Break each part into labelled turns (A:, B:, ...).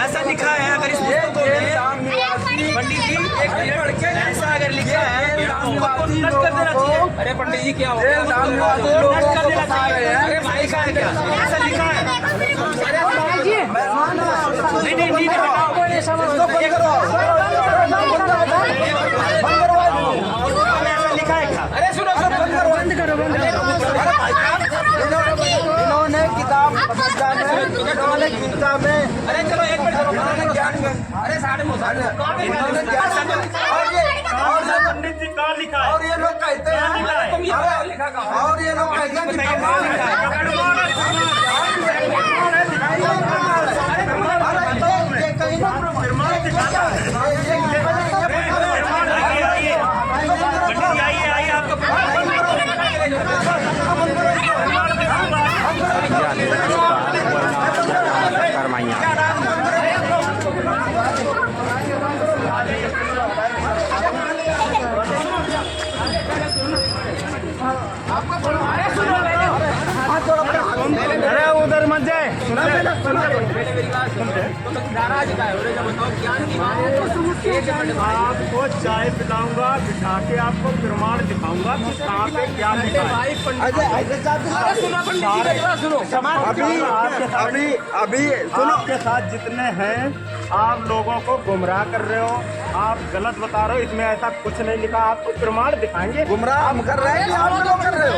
A: ऐसा लिखा है, अगर इस पुस्तक को पंडित जी एक मिनट, ऐसा अगर लिखा है तो नष्ट कर देना चाहिए। अरे पंडित जी क्या हो गया, नष्ट कर देना चाहिए। अरे भाई का है क्या, ऐसा लिखा है? नहीं नहीं नहीं ऐसा लिखा है क्या? अरे सुनो बंद करो।
B: इन्होंने किताब में
A: अरे चलो एक मिनट, अरे साढ़े पंडित जी कहाँ लिखा है?
B: और ये लोग कहते हैं और ये लोग कहते हैं
A: अरे उधर मत जाए। आपको चाय पिलाऊंगा, बिठा के आपको प्रमाण दिखाऊंगा कि कहाँ पे क्या लिखा है। अभी सुनो, आपके साथ जितने हैं आप लोगों को गुमराह कर रहे हो, आप गलत बता रहे हो, इसमें ऐसा कुछ नहीं लिखा। आपको प्रमाण दिखाएंगे।
B: गुमराह हम कर रहे हैं कि आप लोग कर रहे हो?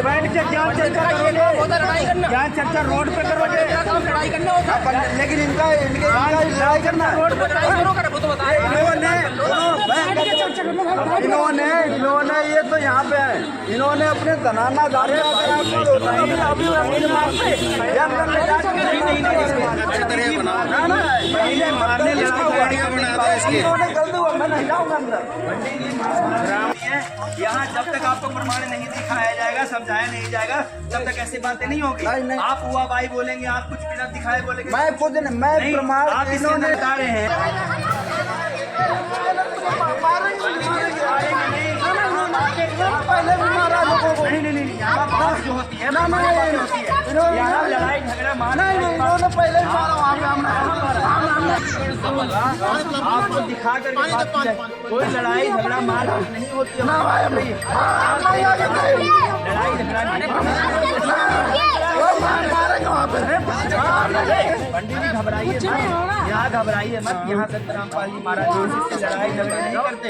A: बैठ के क्या चर्चा करोगे? क्या चर्चा रोड पे करोगे?
B: लेकिन इनका लड़ाई करना रोड पे इन्होंने ये तो यहाँ पे है, इन्होंने अपने धनाना जाने
A: यहाँ जब तक आपको प्रमाण नहीं दिखाया जाएगा, समझाया नहीं जाएगा, तब तक ऐसी बातें नहीं होगी। आप हुआ भाई बोलेंगे, आप कुछ बिना दिखाए बोलेंगे।
B: मैं खुद मैं प्रमाण
A: आप इन्होंने बता रहे हैं।
B: पहले भी मारा लोगों को।
A: नहीं यहाँ बात जो होती है ना, यहाँ लड़ाई झगड़ा मारना
B: इन्होंने पहले भी मारा वहाँ पे
A: आपको दिखा कर कोई लड़ाई झगड़ा मार नहीं होती है। लड़ाई झगड़ा पंडित जी घबराइए मत, यहाँ घबराइए मत। यहाँ रामपाल जी महाराज से लड़ाई झगड़े नहीं करते।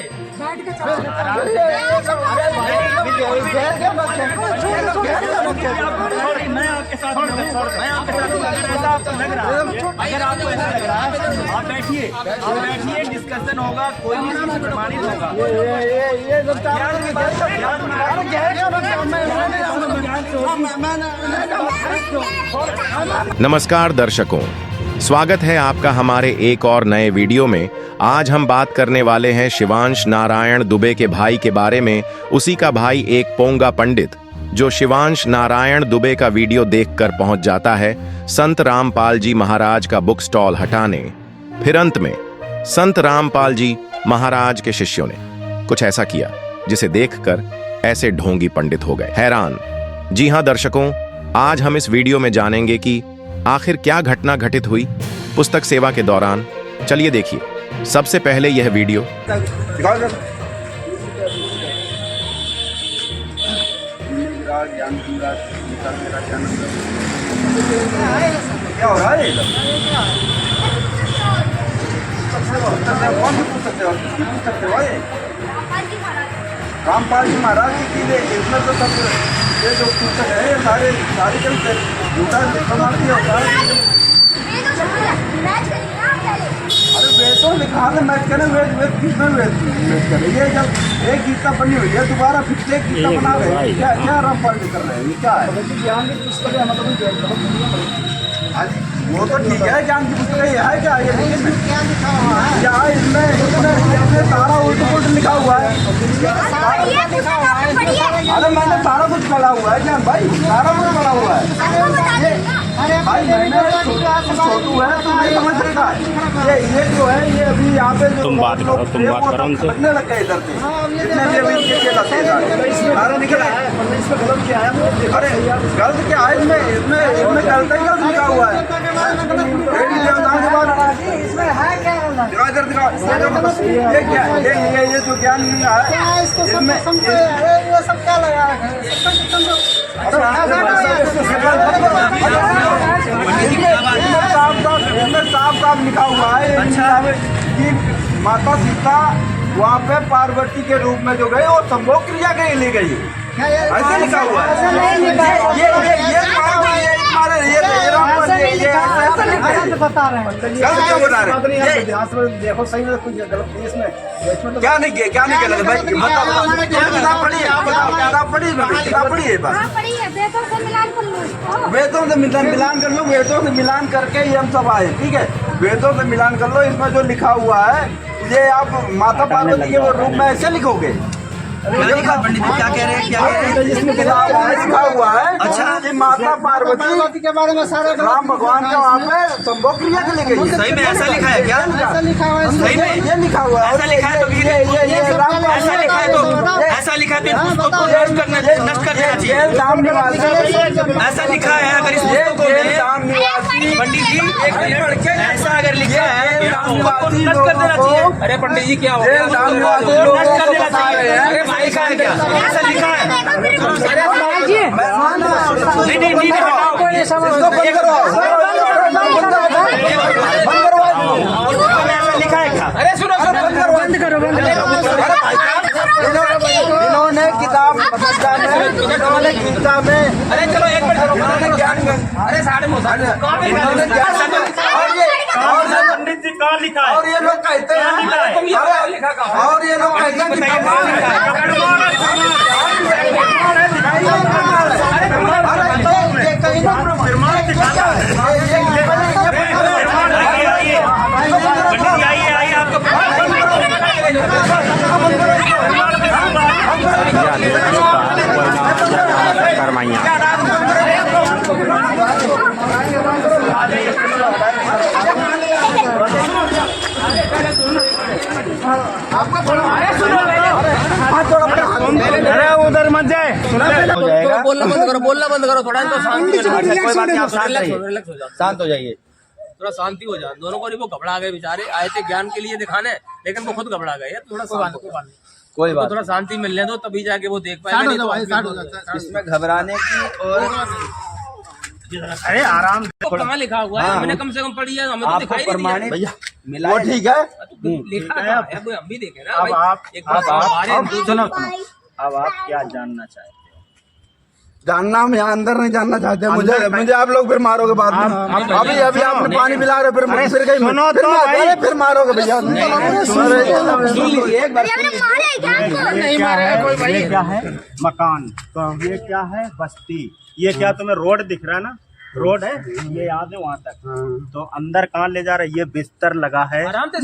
A: मैं आपके साथ अगर ऐसा आपको लग रहा है, अगर आपको ऐसा लग रहा है, आप बैठिए डिस्कशन होगा, कोई भी चीज प्रमाणित होगा।
C: नमस्कार दर्शकों, स्वागत है आपका हमारे एक और नए वीडियो में। आज हम बात करने वाले हैं शिवांश नारायण दुबे के भाई के बारे में। उसी का भाई एक पोंगा पंडित जो शिवांश नारायण दुबे का वीडियो देखकर पहुंच जाता है संत रामपाल जी महाराज का बुक स्टॉल हटाने। फिर अंत में संत रामपाल जी महाराज के शिष्यों ने कुछ ऐसा किया जिसे देखकर ऐसे ढोंगी पंडित हो गए, हैरान। जी हां दर्शकों, आज हम इस वीडियो में जानेंगे कि आखिर क्या घटना घटित हुई पुस्तक सेवा के दौरान। चलिए देखिए सबसे पहले यह वीडियो।
B: क्या हो रहा है? कौन सी पुस्तक सेवा? किसकी पुस्तक सेवा है? रामपाल जी महाराज की किले, इसमें तो सब ये जो पुस्तक है ये सारे चलते झूठा समाप्ति होता है। अरे वेद तो लिखा है, मैच करें वेद किसमें वेद करें? ये जब एक गीता बनी हुई है दोबारा फिर से एक गीता बना रहे हैं, क्या रामपाल जी कर रहे हैं? ये क्या है? वो तो ठीक है, ज्ञान की पुस्तक है क्या? ये क्या इसमें सारा उल्ट लिखा हुआ है। अरे मैंने सारा कुछ पढ़ा हुआ है ज्ञान भाई, सारा कुछ पढ़ा हुआ है भाई। मैंने छोटू है तो नहीं समझ रखा है। ये जो है ये अभी यहाँ पे
C: तुम बात करो उनसे।
B: लगने लग गए इधर से, जितने भी अभी सारा निकला है। इसमें गलत क्या है? अरे गलत क्या है? इसमें गलत ही गलत लिखा हुआ है।
D: इसमें है क्या गलत?
B: इधर दिखाओ। ये क्या है? ये जो ज्ञान है
D: क्या है इसको समझो यार, ये सब क्या लगा रखा है?
B: साफ साफ लिखा हुआ है कि माता सीता वहाँ पे पार्वती के रूप में जो गए और संभोग क्रिया के लिए ले गई, ऐसे लिखा हुआ है।
D: बता रहे हैं
B: क्यों बता रहे हैं?
D: देखो सही में कुछ गलत नहीं इसमें।
B: क्या नहीं किया? क्या नहीं किया? भाई बताओ किताब पढ़ी है? आप बताओ किताब पढ़ी है? किताब पढ़ी है? बस वेदों से मिलान कर लो, वेदों से मिलान करके ही हम सब आए। ठीक है, वेदों से मिलान कर लो। इसमें जो लिखा हुआ है ये आप माता पार्वती के रूप में ऐसे लिखोगे?
A: पंडित जी क्या कह रहे हैं? क्या कह रहे हैं?
B: इसमें लिखा हुआ है।
A: अच्छा,
B: ये माता पार्वती
D: के बारे में सारे
B: राम भगवान के वहाँ पे संभोग क्रिया के लिए गई।
A: सही में ऐसा लिखा है क्या?
D: ऐसा लिखा हुआ है
A: सही में
B: ये लिखा हुआ है।
A: ऐसा लिखा है तो फिर ऐसा लिखा है तो उसको तो नष्ट कर देना चाहिए।
B: राम निवासी
A: ऐसा लिखा है अगर इस पुस्तक को पंडित जी एक मिनट, ऐसा अगर लिखा है उसको नष्ट कर देना चाहिए। अरे पंडित जी क्या हो गया? नष्ट कर देना चाहिए। अरे भाई लिखा है क्या? ऐसा लिखा है? नहीं हटाओ,
B: इसको बंद करो।
A: ऐसा लिखा है क्या? अरे सुनो
D: बंद करो।
B: इन्होंने किताब में
A: अरे चलो एक मिनट
B: ज्ञान
A: अरे साढ़े पंडित जी कहाँ लिखा है?
B: और ये लोग कहते हैं और ये लोग कहते हैं
A: अरे उधर मत जाए, बोलना बंद करो थोड़ा। तो शांति, कोई बात नहीं, आप शांत हो जाइए, थोड़ा शांति हो जाए। दोनों को नहीं, वो घबरा गए बेचारे, आए थे ज्ञान के लिए दिखाने, लेकिन वो खुद घबरा गए। थोड़ा कोई बात, थोड़ा शांति मिलने दो, तभी जाके वो देख पाएंगे।
B: इसमें घबराने की और
A: अरे आराम कहाँ लिखा हुआ है? मैंने कम से कम पढ़ी है, हमें तो दिखाई नहीं दिया।
B: भैया वो ठीक है।
A: लिखा है, हम भी देखे ना।
E: अब आप
A: सुनो,
E: अब आप क्या जानना चाहते हैं?
B: जानना हम यहाँ अंदर नहीं जानना चाहते। मुझे आप लोग फिर मारोगे बाद में। अभी आपने पानी पिला रहे, फिर फिर मारोगे भैया।
E: ये क्या है? मकान। तो ये क्या है? बस्ती। ये क्या तुम्हें रोड दिख रहा है ना? रोड है, ये याद है वहाँ तक। तो अंदर कहाँ ले जा रहे? ये बिस्तर लगा है, आराम से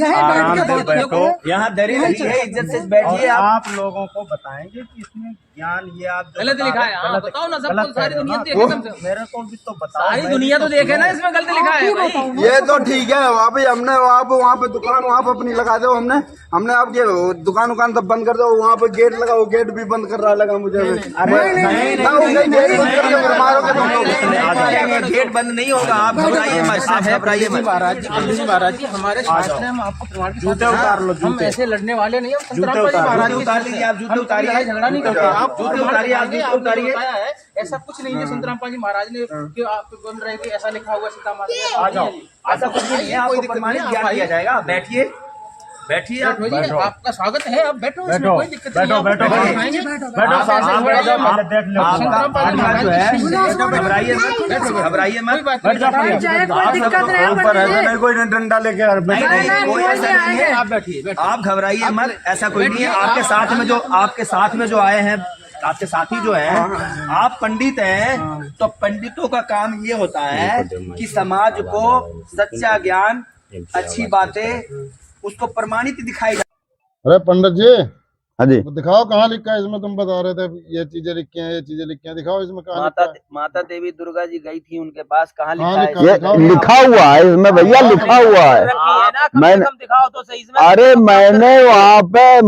E: बैठो।
A: यहाँ दरी लगी है, इज्जत से बैठिए।
E: आप लोगों को बताएंगे कि इसमें ज्ञान ये आप
A: गलत लिखा है। हाँ, बताओ ना, सब सारी दुनिया देखे,
E: मेरे को भी तो बताओ।
A: सारी दुनिया तो देखे ना, इसमें गलत लिखा है भाई।
B: ये तो ठीक है। अभी हमने आप वहाँ पे दुकान वहाँ पे अपनी लगा दो। हमने आपके दुकान तब बंद कर दो। वहाँ पे गेट लगा, वो गेट भी बंद कर रहा लगा मुझे।
A: गेट बंद नहीं होगा, आप घबराइए मत। महाराज जी हमारे शास्त्र में हम आपको प्रमाण के
E: जूते उतार लो।
A: हम ऐसे लड़ने वाले नहीं। हम
E: जूते उतार
A: लीजिए, आप जूते उतारिए, झगड़ा नहीं करते। आप जूते उतारिए, आप जूते उतारिए। ऐसा कुछ नहीं है। संतराम जी महाराज ने कि आप बन रहे थे, ऐसा लिखा हुआ सीता माता।
E: आ जाओ,
A: ऐसा कुछ नहीं है, आपको प्रमाणित ज्ञान दिया जाएगा। बैठिए आपका स्वागत है। आप बैठो, इसमें कोई दिक्कत नहीं है।
E: बैठो,
A: घबराइए मत।
B: कोई डंडा लेके
A: आप बैठिए, आप घबराइए मत। ऐसा कोई नहीं है। आपके साथ में जो आए हैं, आपके साथी जो है, आप पंडित हैं, तो पंडितों का काम ये होता है कि समाज को सच्चा ज्ञान, अच्छी बातें उसको प्रमाणित दिखाई जाए।
F: अरे पंडित जी, हाँ जी।
G: तो दिखाओ कहाँ लिखा है इसमें, तुम बता रहे थे ये चीजें लिखी हैं, ये चीजें लिखी हैं, दिखाओ इसमें कहाँ लिखा है।
A: माता देवी दुर्गा जी गई थी उनके पास, कहाँ लिखा
G: हाँ,
A: है?
G: लिखा-
F: ये
G: दिखाओ।
F: लिखा हुआ है इसमें भैया, लिखा हुआ है।
A: रखी है ना, कम से
F: मैंने-
A: कम दिखाओ तो सही इसमें।
F: अरे मैंने वहाँ पे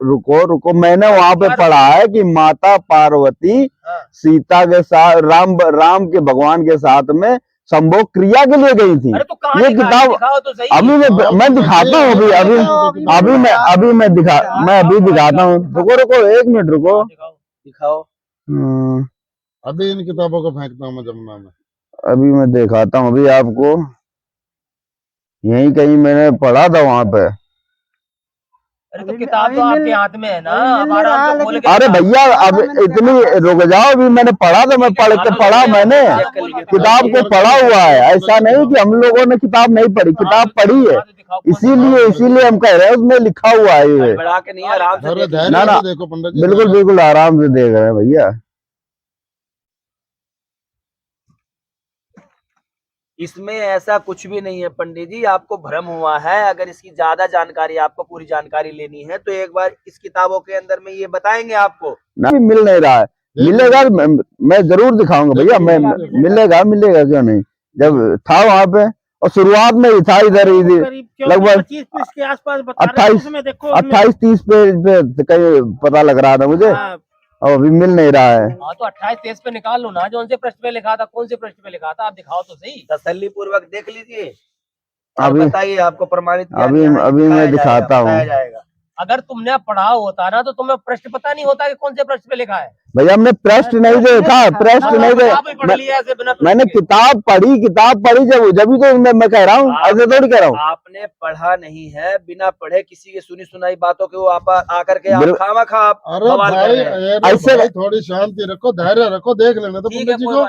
F: रुको मैंने वहाँ पे पढ़ा है कि माता पार्वती सीता के साथ राम के भगवान के साथ में संभोग क्रिया के लिए गई थी।
A: अरे तो कहाँ
F: ये
A: लिखा है?
F: किताब
A: दिखाओ तो सही।
F: अभी मैं दिखाता हूँ, अभी मैं अभी दिखाता हूँ। रुको 1 मिनट रुको।
A: दिखाओ।
G: अभी इन किताबों को फेंकता हूँ मैं जमुना में।
F: अभी मैं दिखाता हूँ अभी आपको, यही कहीं मैंने पढ़ा था वहाँ पे।
A: अरे तो किताब तो आपके हाथ में है ना, अब आराम से खोल के।
F: अरे भैया अब इतनी रुक जाओ, अभी मैंने पढ़ा था, मैं पढ़ा मैंने किताब को पढ़ा हुआ है। ऐसा नहीं कि हम लोगों ने किताब नहीं पढ़ी, किताब पढ़ी है, इसीलिए हम कह रहे हैं उसमें लिखा हुआ है ये।
A: बढ़ा के नहीं, आराम से
G: धैर्य
A: देखिए।
F: ना,
G: से देखो पंडित जी।
F: बिल्कुल आराम से देख रहे हैं भैया।
A: इसमें ऐसा कुछ भी नहीं है पंडित जी, आपको भ्रम हुआ है। अगर इसकी ज्यादा जानकारी, आपको पूरी जानकारी लेनी है तो एक बार इस किताबों के अंदर में ये बताएंगे आपको।
F: ना मिल नहीं रहा है, मिलेगा मैं जरूर दिखाऊंगा भैया, मैं मिलेगा क्यों नहीं। जब था वहाँ पे और शुरुआत में ही था, इधर लगभग
E: 25 पेज के आसपास
F: 28-30 पेज पे कहीं पता लग रहा था मुझे, और अभी मिल नहीं रहा है।
A: हाँ तो 28 पेज पे निकाल लो ना, जो उनसे पृष्ठ पे लिखा था, कौन से पृष्ठ पे लिखा था, आप दिखाओ तो सही, तसल्ली पूर्वक देख लीजिए।
F: अभी
A: बताइए, आपको प्रमाणित
F: अभी मैं दिखाता हूँ।
A: अगर तुमने पढ़ा होता ना तो तुम्हें पृष्ठ पता नहीं होता कि कौन से पृष्ठ पे लिखा है।
F: भैया हमने पृष्ठ नहीं देखा, मैंने किताब पढ़ी जब तो मैं कह रहा हूँ, ऐसे थोड़ी कह रहा हूँ।
A: आपने पढ़ा नहीं है, बिना पढ़े किसी की सुनी सुनाई बातों के वो आप आकर के खामा खा।
G: अरे भाई ऐसे थोड़ी शांति रखो, धैर्य रखो, देख लेना तो पंडित जी को,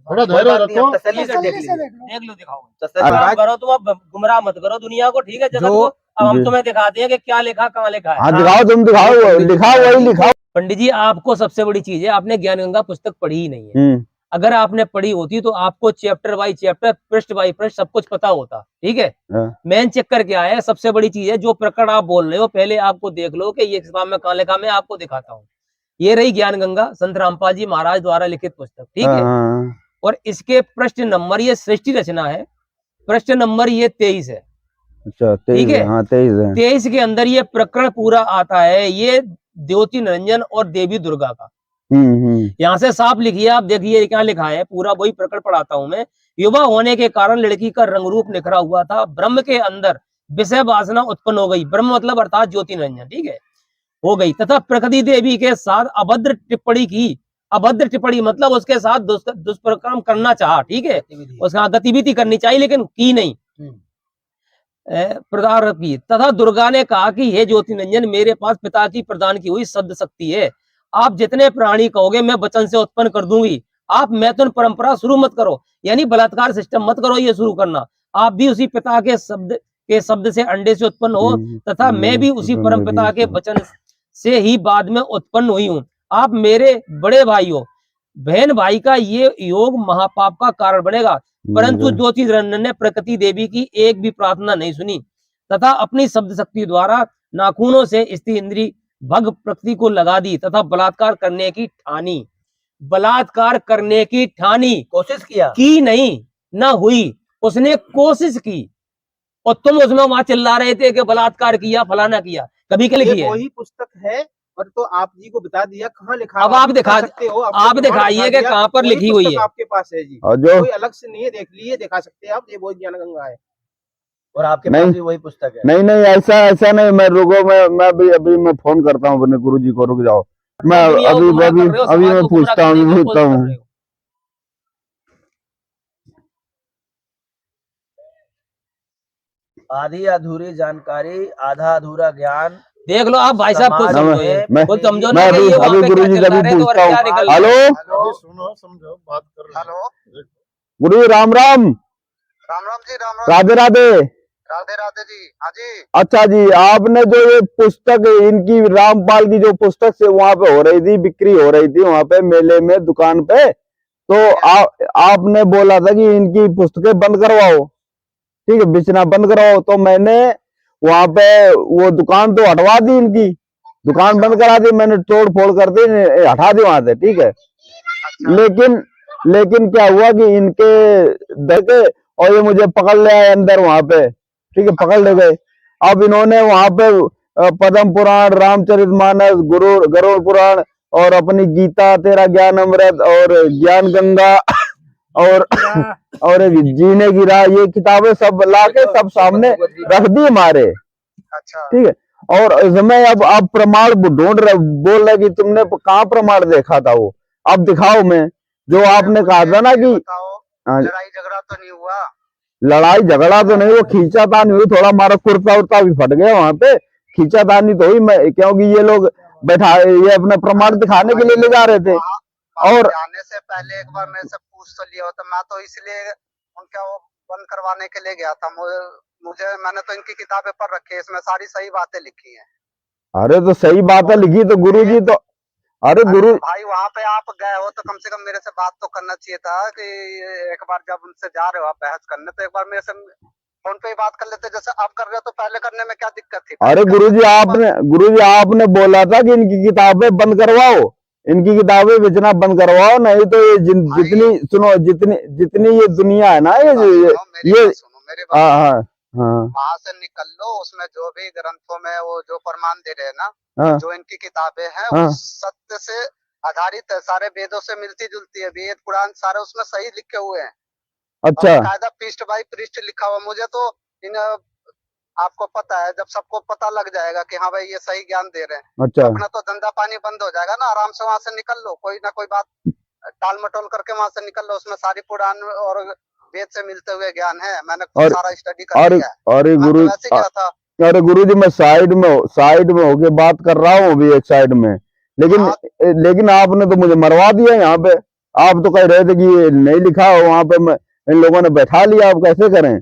G: थोड़ा धैर्य रखो,
A: तसल्ली से देख लो, दिखाओ करो, तुम अब गुमराह मत करो दुनिया को, ठीक है जगत को। अब हम तुम्हें दिखाते हैं कि क्या लिखा, कहाँ लिखा है।
F: हाँ दिखाओ, तुम दिखाओ, वही लिखाओ।
A: पंडित जी, आपको सबसे बड़ी चीज है, आपने ज्ञान गंगा पुस्तक पढ़ी ही नहीं है। अगर आपने पढ़ी होती तो आपको चैप्टर बाई चैप्टर, पृष्ठ बाई पृष्ठ सब कुछ पता होता, ठीक है। मेन चक्कर क्या है, सबसे बड़ी चीज है, जो प्रकरण आप बोल रहे हो पहले आपको देख लो कि ये किताब में कहाँ लिखा, मैं आपको दिखाता हूँ। ये रही ज्ञान गंगा, संत रामपाल जी महाराज द्वारा लिखित पुस्तक, ठीक है। और इसके पृष्ठ नंबर, ये सृष्टि रचना है, पृष्ठ नंबर ये 23 है।
F: अच्छा 23 है, हाँ 23 है।
A: 23 के अंदर ये प्रकरण पूरा आता है, ये द्योति निरंजन और देवी दुर्गा का। यहाँ से साफ लिखिए, आप देखिए क्या लिखा है, पूरा वही प्रकरण पढ़ाता हूं मैं। युवा होने के कारण लड़की का रंग रूप निखरा हुआ था, ब्रह्म के अंदर विषय वासना उत्पन्न हो गई, ब्रह्म मतलब अर्थात ज्योति निरंजन, ठीक है, हो गई, तथा प्रकृति देवी के साथ अभद्र टिप्पणी की। अभद्र टिप्पणी मतलब उसके साथ दुष्प्रकर्म करना चाहा, ठीक है, उसका गतिविधि करनी चाहिए लेकिन की नहीं, प्रदान की। तथा दुर्गा ने कहा कि हे ज्योति निरंजन, मेरे पास पिता की प्रदान की हुई शब्द शक्ति है, आप जितने प्राणी कहोगे मैं वचन से उत्पन्न कर दूंगी। आप मैथुन परंपरा शुरू मत करो, यानी बलात्कार सिस्टम मत करो ये शुरू करना। आप भी उसी पिता के शब्द से अंडे से उत्पन्न हो, तथा मैं भी उसी परम पिता के वचन से ही बाद में उत्पन्न हुई हूँ। आप मेरे बड़े भाई हो, बहन भाई का ये योग महापाप का कारण बनेगा। परंतु ज्योति निरंजन ने प्रकृति देवी की एक भी प्रार्थना नहीं सुनी, तथा अपनी शब्द शक्ति द्वारा नाखूनों से स्त्री इंद्री भग प्रकृति को लगा दी, तथा बलात्कार करने की ठानी। बलात्कार करने की ठानी, कोशिश किया, की नहीं, ना हुई, उसने कोशिश की। और तुम उसमें वहां चिल्ला रहे थे कि बलात्कार किया, फलाना किया, कभी क्या लिखी है?
D: वही पुस्तक है, और तो आप जी को बता दिया कहाँ लिखा।
A: अब आप दिखा सकते हो, आप दिखाइए कि कहाँ पर लिखी हुई है।
D: आपके पास है जी,
F: और जो
D: कोई अलग से नहीं है, देख लिए, दिखा सकते हैं आप, ये वो ज्ञान गंगा है और आपके पास भी वही पुस्तक है।
F: नहीं ऐसा नहीं, मैं रुको, मैं अभी मैं फोन करता हूँ अपने गुरुजी को, रुक जाओ, मैं अभी मैं पूछता हूँ।
A: आधी अधूरी जानकारी, आधा अधूरा ज्ञान, देख लो आप भाई साहब, कुछ समझो ना,
F: अभी गुरुजी से भी पूछता हूँ। हेलो,
G: सुनो, समझो, बात कर।
B: हेलो
F: गुरु राम राम।
B: राम राम जी, राम राम,
F: राधे राधे।
B: राधे राधे जी। हाँ जी।
F: अच्छा जी, आपने जो ये पुस्तक इनकी रामपाल की जो पुस्तक से वहां पे हो रही थी, बिक्री हो रही थी वहां पे मेले में दुकान पे, तो आपने बोला था कि इनकी पुस्तकें बंद करवाओ, ठीक है, बेचना बंद करवाओ। तो मैंने वहां पे वो दुकान तो हटवा दी, इनकी दुकान बंद करा दी मैंने, तोड़ फोड़ कर दी, हटा दी वहां से, ठीक है। लेकिन क्या हुआ कि इनके देखे और ये मुझे पकड़ ले आए अंदर वहां पे, ठीक है, पकड़ ले गए। अब इन्होंने वहां पे पद्म पुराण, रामचरितमानस, गरुड़ पुराण और अपनी गीता, तेरा ज्ञान अमृत और ज्ञान गंगा और एक जीने की राह, ये किताबें सब लाके सब सामने रख दी हमारे, ठीक है। और इसमें अब आप प्रमाण ढूंढ रहे, बोल रहे कि तुमने कहाँ प्रमाण देखा था, वो अब दिखाओ। मैं जो आपने कहा था ना कि
D: लड़ाई झगड़ा तो नहीं हुआ?
F: लड़ाई झगड़ा तो नहीं, वो खींचातानी हुई, थोड़ा हमारा कुर्ता उर्ता भी फट गया वहां पे, खींचातानी तो हुई। मैं क्योंकि ये लोग बैठा, ये अपना प्रमाण दिखाने के लिए ले जा रहे थे। और
D: जाने से पहले एक बार मेरे से पूछ तो लिया होता, मैं तो इसलिए उनका वो बंद करवाने के लिए गया था। मैंने तो इनकी किताबें पढ़ रखी है, इसमें सारी सही बातें लिखी हैं।
F: अरे तो सही बात है लिखी तो गुरुजी तो, अरे गुरु
D: भाई वहाँ पे आप गए हो तो कम से कम मेरे से बात तो करना चाहिए था कि एक बार जब उनसे जा रहे हो आप बहस करने, तो एक बार मेरे से फोन पे ही बात कर लेते, जैसे आप कर रहे हो। तो पहले करने में क्या दिक्कत थी?
F: अरे गुरुजी आपने बोला था कि इनकी किताबें बंद करवाओ, इनकी किताबें बेचना बंद करवाओ, नहीं तो ये जितनी सुनो, जितनी ये दुनिया है ना, ये हाँ
D: वहां से निकल लो। उसमें जो भी ग्रंथों में वो जो प्रमाण दे रहे हैं ना, जो इनकी किताबें हैं वो सत्य से आधारित है, सारे वेदों से मिलती जुलती है, वेद पुराण सारे उसमें सही लिखे हुए हैं।
F: अच्छा,
D: कायदा पृष्ठ बाई पृष्ठ लिखा हुआ। मुझे तो आपको पता है, जब सबको पता लग जाएगा कि हाँ भाई ये सही ज्ञान दे रहे हैं,
F: अच्छा,
D: अपना तो धंधा पानी बंद हो जाएगा ना। आराम से वहां से निकल लो, कोई ना कोई बात टाल मटोल करके वहां से निकल लो। उसमें सारी पुराण और वेद से मिलते हुए ज्ञान है, मैंने सारा स्टडी कर लिया है।
F: अरे गुरु जी मैं साइड में होके बात कर रहा हूँ अभी, एक साइड में, लेकिन आपने तो मुझे मरवा दिया यहाँ पे। आप तो कह रहे थे कि ये नहीं लिखा हो, वहां पे इन लोगों ने बैठा लिया, आप कैसे करें?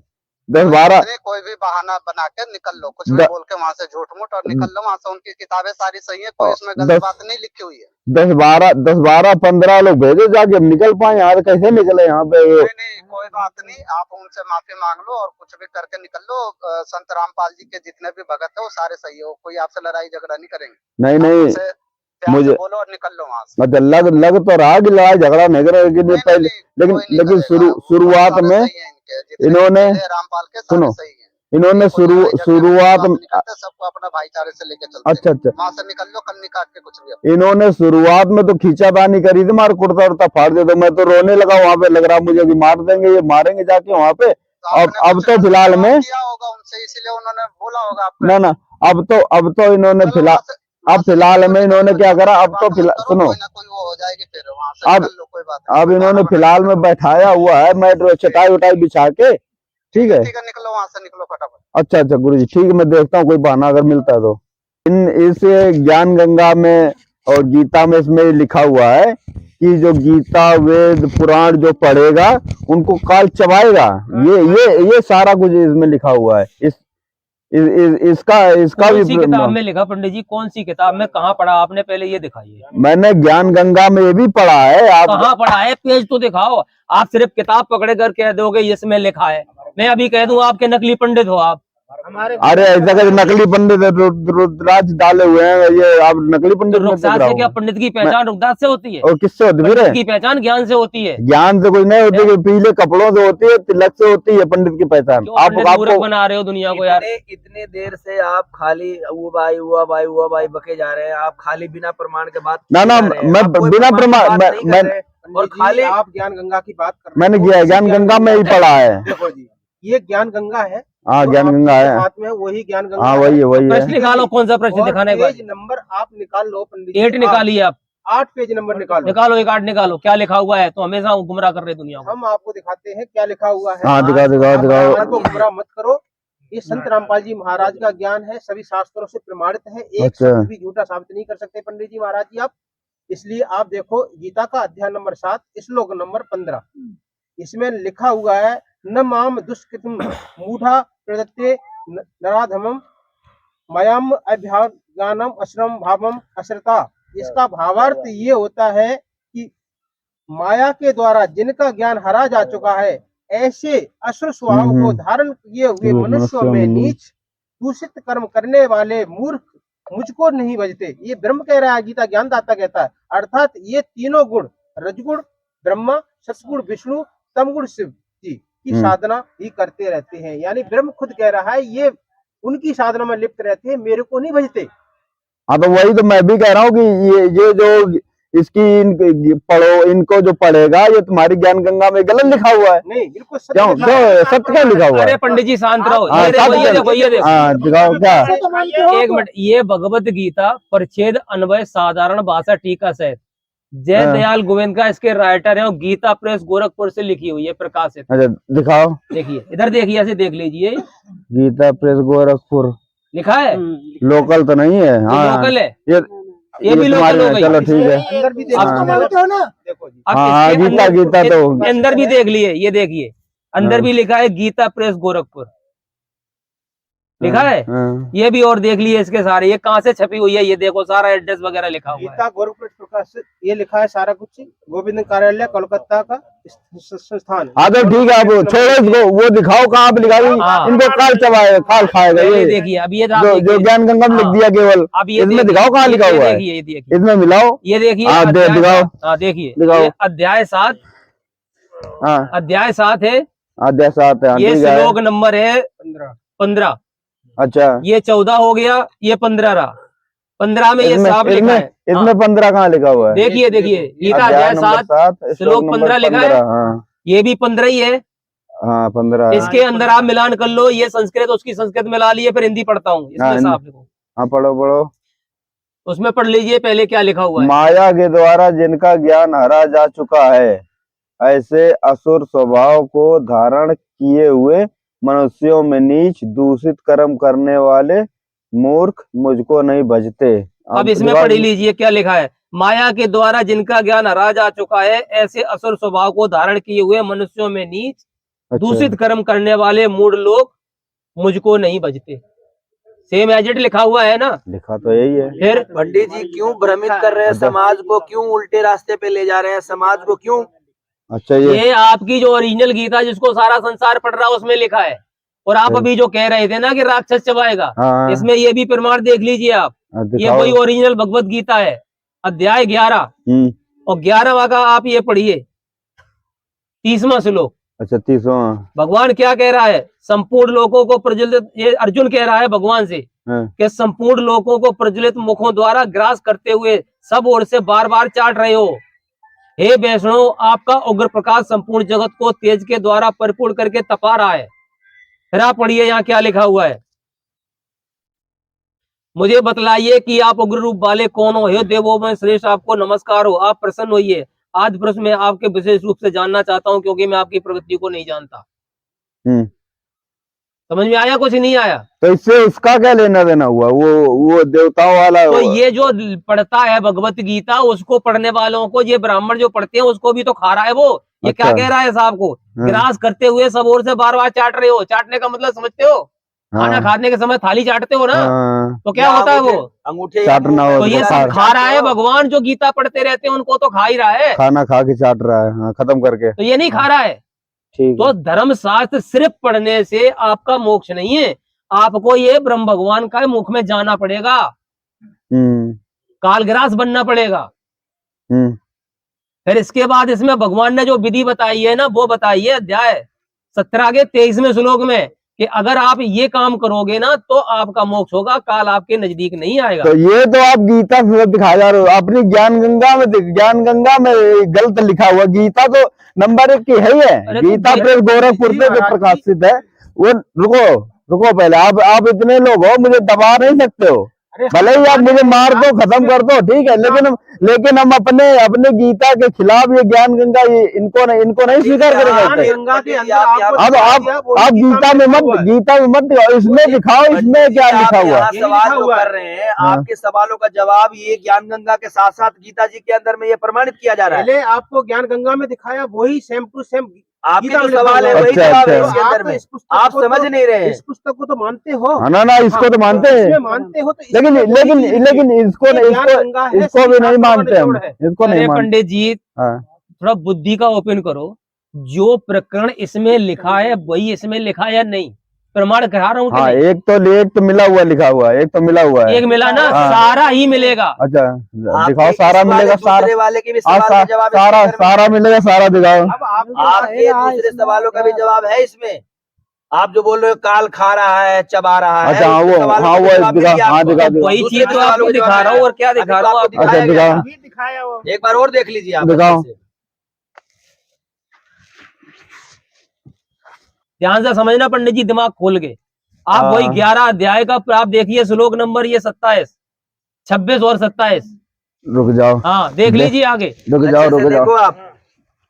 F: 10-12
D: कोई भी बहाना बना के निकल लो, कुछ भी बोल के वहां से झूठ मूठ और निकल लो वहां से। उनकी किताबें सारी सही है, कोई इसमें गलत बात नहीं लिखी हुई है।
F: 10-12-15 लोग भेजो जाके, हम निकल पाए यहाँ, कैसे निकले यहाँ पे?
D: नहीं कोई बात नहीं, आप उनसे माफी मांग लो और कुछ भी करके निकल लो। संत रामपाल जी के जितने भी भगत है वो सारे सही है, कोई आपसे लड़ाई झगड़ा नहीं करेंगे।
F: नहीं
D: मुझे बोलो और निकल लो वहां से।
F: मतलब लग तो रहा कि लड़ाई झगड़ा नहीं करेगा, लेकिन शुरुआत में इन्होंने, सुनो, इन्होंने शुरुआत
D: सबको अपना भाईचारे से लेके चलते।
F: अच्छा
D: वहां से निकल लो, कल निकाल के कुछ भी।
F: इन्होंने शुरुआत में तो खींचातानी करी थी, मार कुर्ता उर्ता फाड़ दे, तो मैं तो रोने लगा वहां पे, लग रहा मुझे कि मार देंगे, ये मारेंगे जाके वहां पे। अब तो फिलहाल में
D: होगा उनसे, इसीलिए उन्होंने बोला होगा
F: ना अब तो इन्होंने फिलहाल में इन्होंने क्या करा, अब तो फिलहाल सुनो,
D: हो जाएगी फिर वहां से कोई बात।
F: अब इन्होंने फिलहाल में बैठाया हुआ है मैट चटाई उटाई बिछा के, ठीक है,
D: निकलो वहां से, निकलो फटाफट।
F: अच्छा गुरु जी ठीक है, मैं देखता हूँ कोई बहाना अगर मिलता है तो। इस ज्ञान गंगा में और गीता में इसमें लिखा हुआ है कि जो गीता वेद पुराण जो पढ़ेगा उनको काल चबाएगा, ये सारा कुछ इसमें लिखा हुआ है। इसका भी
A: किताब में लिखा? पंडित जी कौन सी किताब में, कहाँ पढ़ा आपने? पहले ये दिखाइए।
F: मैंने ज्ञान गंगा में ये भी पढ़ा है। आप
A: कहाँ पढ़ा है? पेज तो दिखाओ। आप सिर्फ किताब पकड़े कर कह दोगे इसमें लिखा है, मैं अभी कह दूं आपके नकली पंडित हो आप।
F: अरे ऐसा कैसे नकली पंडित रुद्राक्ष डाले हुए हैं, ये आप नकली पंडित?
A: रुद्राक्ष से क्या? पंडित की पहचान रुद्राक्ष से होती है?
F: और किससे होती है?
A: पंडित की पहचान ज्ञान से होती है।
F: ज्ञान से कोई नहीं होती है, पीले कपड़ों से होती है, तिलक से होती है पंडित की पहचान।
A: आप मूर्ख बना रहे हो दुनिया को यार।
D: इतने देर से आप खाली हुआ भाई बके जा रहे हैं। आप खाली बिना प्रमाण के बात
F: ना मैं बिना प्रमाण
D: और खाली आप ज्ञान गंगा की बात कर रहे हैं।
F: मैंने ज्ञान गंगा में ही पढ़ा है।
D: देखो जी, ये ज्ञान गंगा है।
F: हाँ ज्ञान गंगा है,
D: हाथ में वही ज्ञान गंगा।
F: हाँ वही है।
A: प्रश्न निकालो, कौन सा प्रश्न दिखाने का?
D: पेज नंबर आप निकाल लो पंडित जी।
A: 8 निकालिए आप।
D: 8 पेज नंबर
A: निकालो 1 8 निकालो। क्या लिखा हुआ है? तो हमेशा गुमराह कर रहे दुनिया को।
D: हम आपको दिखाते हैं क्या लिखा हुआ है।
F: हाँ दिखाओ।
D: गुमराह मत करो। ये संत रामपाल जी महाराज का ज्ञान है, सभी शास्त्रों से प्रमाणित है, एक
F: अच्छा।
D: शब्द भी झूठा साबित नहीं कर सकते पंडित जी महाराज जी आप। इसलिए आप देखो गीता का अध्याय नंबर 7 श्लोक नंबर 15, इसमें लिखा हुआ है न माम दुष्कृतम मूढ़ा प्रदत्ते नराधमम मयम अभ्यागानम अश्रम भावम अश्रता। इसका भावार्थ ये होता है कि माया के द्वारा जिनका ज्ञान हरा जा चुका है, ऐसे असुर स्वभाव को धारण किए हुए मनुष्यों में नीच दूषित कर्म करने वाले मूर्ख मुझको नहीं भजते, ये ब्रह्म कह रहा है, गीता ज्ञानदाता कहता है। अर्थात ये तीनों गुण, रजगुण ब्रह्मा, सतगुण विष्णु, तमगुण शिव जी की साधना ही करते रहते हैं। यानी ब्रह्म खुद कह रहा है ये उनकी साधना में लिप्त रहते हैं, मेरे को नहीं भजते।
F: हाँ तो वही तो मैं भी कह रहा हूँ कि ये जो इसकी पढ़ो, इनको जो पढ़ेगा ये तुम्हारी ज्ञान गंगा में गलत लिखा हुआ है।
D: नहीं, बिल्कुल सत्य
F: क्यों
D: लिखा है।
F: सत्य क्या लिखा हुआ है?
A: अरे पंडित जी शांत रहो,
F: हाँ,
A: ये देखो
F: सत्य
A: ये देखो ये देखो
F: हाँ दिखाओ क्या।
A: एक मिनट, ये भगवत गीता परिच्छेद अन्वय साधारण भाषा टीका सहित जय दयाल गोविंद का इसके राइटर है और गीता प्रेस गोरखपुर से लिखी हुई है, प्रकाशित।
F: अच्छा दिखाओ,
A: देखिए इधर देखिए, ऐसे देख लीजिए,
F: गीता प्रेस गोरखपुर
A: लिखा है।
F: लोकल तो नहीं है? हाँ
A: लोकल है,
F: ये
A: भी लोकल हो गई।
F: चलो ठीक है।
D: अंदर भी देखो, देखो जी,
A: अब
F: हाँ
A: इसके
F: गीता
A: अंदर-
F: गीता तो
A: अंदर भी देख लिए, ये देखिए अंदर भी लिखा है गीता प्रेस गोरखपुर लिखा है।
F: हाँ।
A: ये भी और देख लिए इसके सारे, ये कहाँ से छपी हुई है, ये देखो सारा एड्रेस वगैरह लिखा हुआ है।
D: गीता गोरखपुर प्रकाशित, ये लिखा है सारा कुछ, गोविंद कार्यालय कोलकाता का संस्थान।
F: हाँ तो ठीक है, अब छोड़ो इसको, वो दिखाओ कहाँ पे लिखा है।
A: हाँ।
F: इनको काल चबाएगा, काल खाएगा
A: ये
F: ये
A: देखिए, अब ये आप
F: जो
A: देखिए।
F: ज्ञान गंगा में लिख
A: हाँ।
F: दिया केवल।
A: अब ये
F: इसमें
A: देखिए,
F: दिखाओ कहाँ लिखा हुआ है,
A: देखिए, ये देखिए,
F: इसमें मिलाओ।
A: ये देखिए
F: हाँ,
A: अध्याय
F: दिखाओ।
A: 7। हाँ देखिए,
F: दिखाओ।
A: ये अध्याय 7,
F: हाँ
A: अध्याय 7 है,
F: अध्याय 7 है।
A: ये
F: ठीक है।
A: श्लोक नंबर है 15।
F: अच्छा
A: ये 14 हो गया, ये 15 रहा। 15 में ये साफ लिखा है।
F: इसमें 15 कहाँ लिखा हुआ है?
A: देखिए देखिए, गीता अध्याय 7 श्लोक 15 लिखा है।
F: हाँ
A: ये भी 15 ही है।
F: हाँ 15।
A: इसके अंदर आप मिलान कर लो, ये संस्कृत उसकी संस्कृत मिला लिए, फिर हिंदी पढ़ता हूँ, इसमें
F: हाँ,
A: साफ लिखो।
F: हाँ पढ़ो पढ़ो।
A: उसमें पढ़ लीजिए पहले क्या लिखा हुआ है।
F: माया के द्वारा जिनका ज्ञान हरा जा चुका है, ऐसे असुर स्वभाव को धारण किए हुए मनुष्यों में नीच दूषित कर्म करने वाले मूर्ख मुझको नहीं भजते।
A: अब इसमें पढ़ लीजिए क्या लिखा है। माया के द्वारा जिनका ज्ञान हरा जा चुका है, ऐसे असुर स्वभाव को धारण किए हुए मनुष्यों में नीच
F: अच्छा।
A: दूषित कर्म करने वाले मूढ़ लोग मुझको नहीं भजते। सेम एजेट लिखा हुआ है ना।
F: लिखा तो यही है।
A: फिर
H: पंडित जी क्यों भ्रमित कर रहे हैं समाज को, क्यों उल्टे रास्ते पे ले जा रहे हैं समाज को, क्यों?
F: अच्छा
A: ये आपकी जो ओरिजिनल गीता जिसको सारा संसार पढ़ रहा है उसमें लिखा है। और आप अभी जो कह रहे थे ना कि राक्षस चबाएगा,
F: हाँ।
A: इसमें ये भी प्रमाण देख लीजिए आप। ये
F: दिखाओ।
A: वही ओरिजिनल भगवत गीता है, अध्याय 11 और 11वां का आप ये पढ़िए 30वां श्लोक।
F: अच्छा 30वां।
A: भगवान क्या कह रहा है, संपूर्ण लोगों को प्रज्वलित, ये अर्जुन कह रहा है भगवान से कि संपूर्ण लोगों को प्रज्वलित मुखों द्वारा ग्रास करते हुए सब ओर से बार बार चाट रहे हो। हे वैष्णव, आपका उग्र प्रकाश संपूर्ण जगत को तेज के द्वारा परिपूर्ण करके तपा रहा है। फिर आप पढ़िए यहाँ क्या लिखा हुआ है। मुझे बतलाइए कि आप उग्र रूप वाले कौन हो। हे देवों में श्रेष्ठ, आपको नमस्कार हो, आप प्रसन्न होइए। आज प्रश्न में आपके विशेष रूप से जानना चाहता हूँ क्योंकि मैं आपकी प्रवृत्ति को नहीं जानता। समझ में आया? कुछ नहीं आया
F: तो इससे उसका क्या लेना देना हुआ? वो देवताओं वाला।
A: तो ये जो पढ़ता है भगवत गीता, उसको पढ़ने वालों को, ये ब्राह्मण जो पढ़ते हैं उसको भी तो खा रहा है वो। ये
F: अच्छा।
A: क्या कह रहा है साहब को, ग्रास करते हुए सब ओर से बार बार चाट रहे हो। चाटने का मतलब समझते हो? खाना खाने के समय थाली चाटते हो ना, तो क्या होता है वो
H: अंगूठे
F: चाटना हो
A: तो ये सब खा रहा है। भगवान जो गीता पढ़ते रहते हैं उनको तो खा ही रहा है,
F: खाना खा के चाट रहा है। हाँ, खत्म करके।
A: तो ये नहीं खा रहा है।
F: ठीक
A: तो धर्म शास्त्र सिर्फ पढ़ने से आपका मोक्ष नहीं है, आपको ये ब्रह्म भगवान का मुख में जाना पड़ेगा, कालग्रास बनना पड़ेगा। फिर इसके बाद इसमें भगवान ने जो विधि बताई है ना, वो बताई है अध्याय 17 के 23वें श्लोक में कि अगर आप ये काम करोगे ना तो आपका मोक्ष होगा, काल आपके नजदीक नहीं आएगा।
F: तो ये तो आप गीता से दिखाया जा रहे हो, अपनी ज्ञान गंगा में गलत लिखा हुआ। गीता तो नंबर 1 की है ही है। गीता प्रेस गोरखपुर पे जो प्रकाशित है वो। रुको पहले, आप इतने लोग हो, मुझे दबा नहीं सकते हो। भले ही आप मुझे मार दो, खत्म कर दो, ठीक है, लेकिन हम अपने गीता के खिलाफ ये ज्ञान गंगा इनको नहीं स्वीकार करेंगे।
D: गंगा के अंदर
F: अब आप गीता में मत दिखाओ, इसमें दिखाओ, इसमें क्या लिखा हुआ है।
H: सवाल जो कर रहे हैं, आपके सवालों का जवाब ये ज्ञान गंगा के साथ साथ गीता जी के अंदर में ये प्रमाणित किया जा रहा है।
D: पहले आपको ज्ञान गंगा में दिखाया, वही सेम टू सेम
H: आपके जो सवाल है वही
F: अच्छा,
H: जवाब है
F: अच्छा।
H: इसके अंदर में। आप समझ नहीं रहे हैं।
D: इस पुस्तक को तो मानते हो
F: ना इसको तो मानते हैं,
D: मानते हो तो
F: लेकिन इसको भी नहीं मानते हम, इसको नहीं
A: अरे
F: मानते।
A: पंडित जी थोड़ा बुद्धि का ओपन करो, जो प्रकरण इसमें लिखा है वही इसमें लिखा है या नहीं? प्रमाण करा रहा हूँ कि
F: हाँ
A: नहीं?
F: एक तो मिला हुआ लिखा हुआ है, एक तो मिला हुआ है।
A: एक मिला ना,
F: हाँ।
A: सारा ही मिलेगा।
F: अच्छा
H: आपके
F: दिखाओ, सारा
H: इस वाले
F: मिलेगा, सारा
H: दूसरे वाले के भी
F: हाँ,
H: सवाल का जवाब है
F: सारा
H: इसके अंदर में।
F: सारा मिलेगा, सारा दिखाओ।
D: अब
H: आपके दूसरे सवालों का भी जवाब है इसमें। आप जो बोल रहे हो काल खा रहा है, चबा रहा है,
F: अच्छा हाँ
H: उसके
F: वो
H: सवालों
F: हाँ
H: का
F: वो
H: जवाब
F: दिखा,
H: मिल गया
F: हाँ
H: आपको।
F: दिखा दिखा।
A: वही
H: दूसरे
A: चीज तो
H: सवालों
A: आपको
H: के
A: दिखा
H: जवाब
A: रहा हूँ, और क्या
H: अभी
A: दिखा
H: तो
A: रहा हूँ
H: आपको
A: आपको?
F: अच्छा
H: दिखाया गया
F: दिखाओ,
H: था। एक बार और देख लीजिए आप
F: दिखाओ।
H: अच्छे से।
A: ध्यान से समझना पंडित जी, दिमाग खोल के। आप
F: हाँ।
A: वही 11 अध्याय का आप देखिए श्लोक नंबर ये 27, 26 और 27।
F: रुक जाओ,
A: हाँ देख लीजिए आगे।
F: रुक जाओ,
H: अच्छे से
F: रुक जाओ।
H: देखो आप,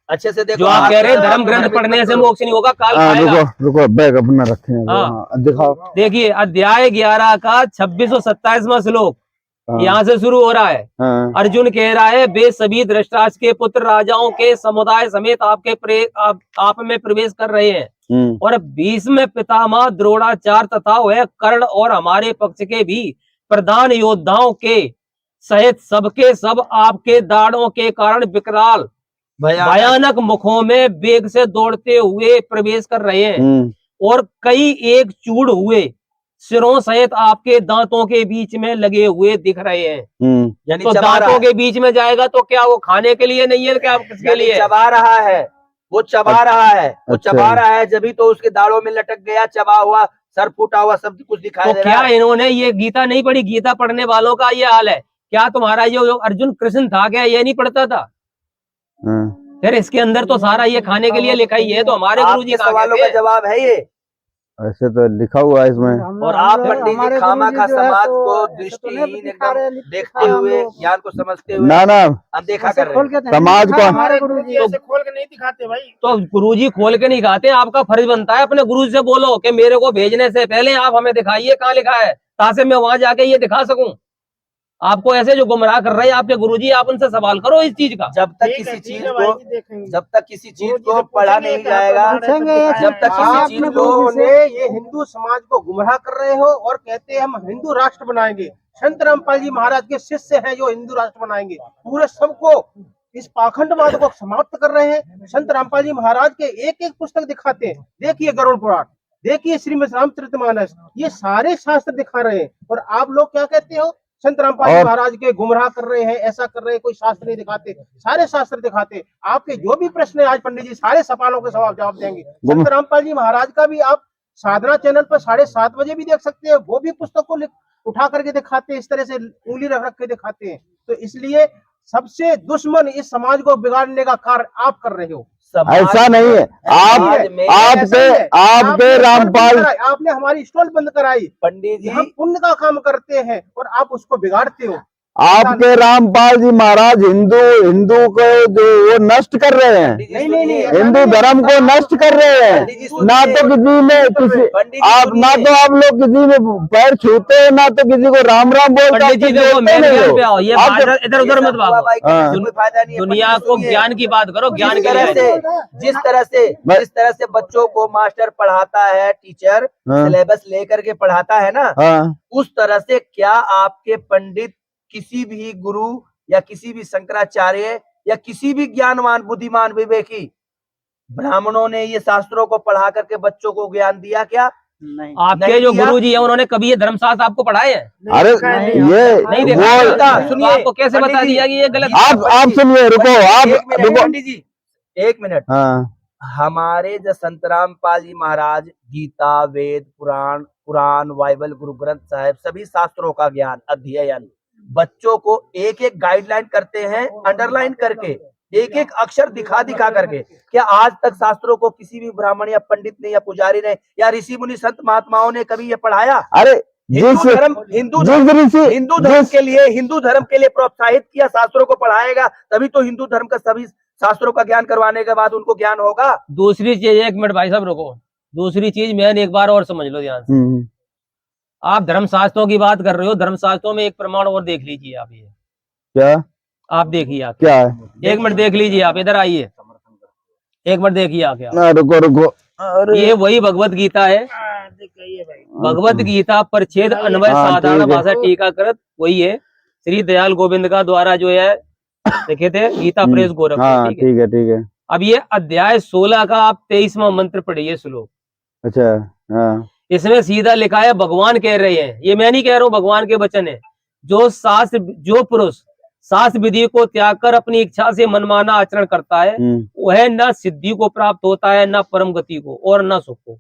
H: अच्छे से देखो।
A: जो आप कह रहे हैं
H: आपके
A: धर्म
H: सवाल
A: ग्रंथ
H: को
A: पढ़ने से
H: करो।
A: मोक्ष नहीं होगा, काल
F: हाँ
A: खाएगा।
F: रुको रुको, बैग अपना रखे हैं।
A: हाँ।
F: हाँ दिखाओ।
A: देखिए अध्याय 11 का 26 और 27वां श्लोक
F: हाँ,
A: यहाँ से शुरू हो रहा है।
F: हाँ,
A: अर्जुन कह रहा है, वे सभी धृतराष्ट्र के पुत्र राजाओं के समुदाय समेत आप में प्रवेश कर रहे हैं, और भीष्म पितामह द्रोणाचार्य तथा वह कर्ण और हमारे पक्ष के भी प्रधान योद्धाओं के सहित सबके सब आपके दाड़ों के कारण विकराल भयानक मुखों में वेग से दौड़ते हुए प्रवेश कर रहे हैं, और कई एक चूड़ हुए सिरों सहित आपके दांतों के बीच में लगे हुए दिख रहे हैं।
H: यानी
A: तो
H: चबा रहा
A: दांतों
H: है।
A: के बीच में जाएगा तो क्या वो खाने के लिए नहीं है, क्या किसके
H: यानी
A: लिए?
H: चबा रहा है, वो चबा रहा है, वो
F: अच्छा।
H: चबा रहा है, जब भी तो उसके दाढ़ों में लटक गया, चबा हुआ, सर फूटा हुआ, सब कुछ दिखाई
A: तो
H: दे
A: क्या
H: रहा है।
A: इन्होंने ये गीता नहीं पढ़ी? गीता पढ़ने वालों का ये हाल है। क्या तुम्हारा ये जो अर्जुन कृष्ण था, क्या ये नहीं पढ़ता था? फिर इसके अंदर तो सारा ये खाने के लिए लिखा ही है। तो हमारे गुरुजी
H: आपके
A: कहाँ
H: सवालों
A: गए
H: का
A: थे?
H: जवाब है ये।
F: ऐसे तो लिखा हुआ है इसमें।
H: और आप पंडित जी खामा खा समाज को दृष्टिहीन एकदम देखते हुए, ज्ञान को समझते हुए
F: ना ना,
H: अनदेखा कर रहे हैं।
F: समाज को
E: हमारे गुरुजी ऐसे खोल के नहीं दिखाते भाई।
A: तो गुरुजी खोल के नहीं खाते। आपका फर्ज बनता है अपने गुरु से बोलो कि मेरे को भेजने से पहले आप हमें दिखाइए कहाँ लिखा है, ताकि मैं वहां जाके ये दिखा सकूं। आपको ऐसे जो गुमराह कर रहे हैं आपके गुरुजी, आप उनसे सवाल करो इस चीज का।
H: जब तक किसी चीज को पढ़ा नहीं जाएगा, जब तक किसी
D: आप
H: चीज को
D: लोगों ने ये हिंदू समाज को गुमराह कर रहे हो और कहते हैं हम हिंदू राष्ट्र बनाएंगे। संत रामपाल जी महाराज के शिष्य हैं जो हिंदू राष्ट्र बनाएंगे। पूरे सबको इस पाखंडवाद को समाप्त कर रहे हैं। संत रामपाल जी महाराज के एक एक पुस्तक दिखाते हैं। देखिए गरुड़ पुराण, देखिए श्रीमद् रामचरितमानस, ये सारे शास्त्र दिखा रहे हैं। और आप लोग क्या कहते हो? संत रामपाल जी महाराज के गुमराह कर रहे हैं, ऐसा कर रहे हैं, कोई शास्त्र नहीं दिखाते। सारे शास्त्र दिखाते। आपके जो भी प्रश्न है आज पंडित जी सारे सवालों के जवाब देंगे। संत रामपाल जी महाराज का भी आप साधना चैनल पर 7:30 बजे भी देख सकते हैं। वो भी पुस्तक को उठा करके दिखाते हैं, इस तरह से उंगली रख के दिखाते हैं। तो इसलिए सबसे दुश्मन इस समाज को बिगाड़ने का कार्य आप कर रहे हो।
F: ऐसा नहीं है। आपके रामपाल,
D: आपने हमारी स्टॉल बंद कराई।
H: पंडित जी
D: हम पुण्य का काम करते हैं और आप उसको बिगाड़ते हो।
F: आपके रामपाल जी महाराज हिंदू को जो वो नष्ट कर रहे हैं,
D: नहीं,
F: हिंदू धर्म को नष्ट कर रहे हैं। ना तो किसी में किसी आप ना तो आप लोग किसी में पैर छूते हैं, ना तो किसी को राम राम बोलते
A: पंडित जी देखो, मेन ज्ञान पे आओ, ये इधर उधर मत भागो।
H: कोई फायदा नहीं है।
A: दुनिया को ज्ञान की बात करो, ज्ञान
H: जिस
A: के
H: तरह
A: लिए।
H: से जिस तरह से बच्चों को मास्टर पढ़ाता है, टीचर सिलेबस लेकर के पढ़ाता है ना, उस तरह से क्या आपके पंडित किसी भी गुरु या किसी भी शंकराचार्य या किसी भी ज्ञानवान बुद्धिमान विवेकी ब्राह्मणों ने ये शास्त्रों को पढ़ा करके बच्चों को ज्ञान दिया क्या? नहीं।
A: आपके जो गुरुजी हैं उन्होंने कभी ये धर्मशास्त्र आपको पढ़ाए हैं?
F: अरे ये
A: नहीं देखा। सुनिए, आपको कैसे बता दिया कि ये गलत?
F: आप सुनिए, रुको आप रुको
H: पंडित जी, एक मिनट। हमारे जो संत रामपाल जी महाराज गीता, वेद, पुराण, बाइबल, गुरु ग्रंथ साहिब सभी शास्त्रों का ज्ञान अध्ययन बच्चों को एक एक गाइडलाइन करते हैं, अंडरलाइन करके, एक एक अक्षर दिखा करके। क्या आज तक शास्त्रों को किसी भी ब्राह्मण या पंडित ने या पुजारी ने या ऋषि मुनि संत महात्माओं ने कभी ये पढ़ाया?
F: अरे
H: हिंदू धर्म के लिए प्रोत्साहित किया, शास्त्रों को पढ़ाएगा तभी तो हिंदू धर्म का सभी शास्त्रों का ज्ञान करवाने के बाद उनको ज्ञान होगा।
A: दूसरी चीज, एक मिनट भाई साहब रुको, दूसरी चीज मैंने एक बार और समझ लो ध्यान से। आप धर्मशास्त्रों की बात कर रहे हो, धर्मशास्त्रों में एक प्रमाण और देख लीजिए आप। ये
F: क्या
A: आप देखिए, आप
F: क्या है?
A: एक मिनट देख लीजिए, आप इधर आइए, एक मिनट देखिए आप।
F: रुको
A: ये वही भगवत गीता है। भगवत गीता परिच्छेद अन्वय साधारण भाषा टीकाकृत वही है, श्री दयाल गोविंद का द्वारा जो है लिखे थे, गीता प्रेस गोरखपुर।
F: ठीक है।
A: अब ये अध्याय 16 का आप 23वां मंत्र पढ़िए श्लोक।
F: अच्छा
I: इसमें सीधा लिखा है, भगवान कह रहे हैं, ये मैं नहीं कह रहा हूं, भगवान के वचन है, जो पुरुष शास्त्र विधि को त्याग कर अपनी इच्छा से मनमाना आचरण करता है वह न सिद्धि को प्राप्त होता है, न परम गति को, और न सुख को।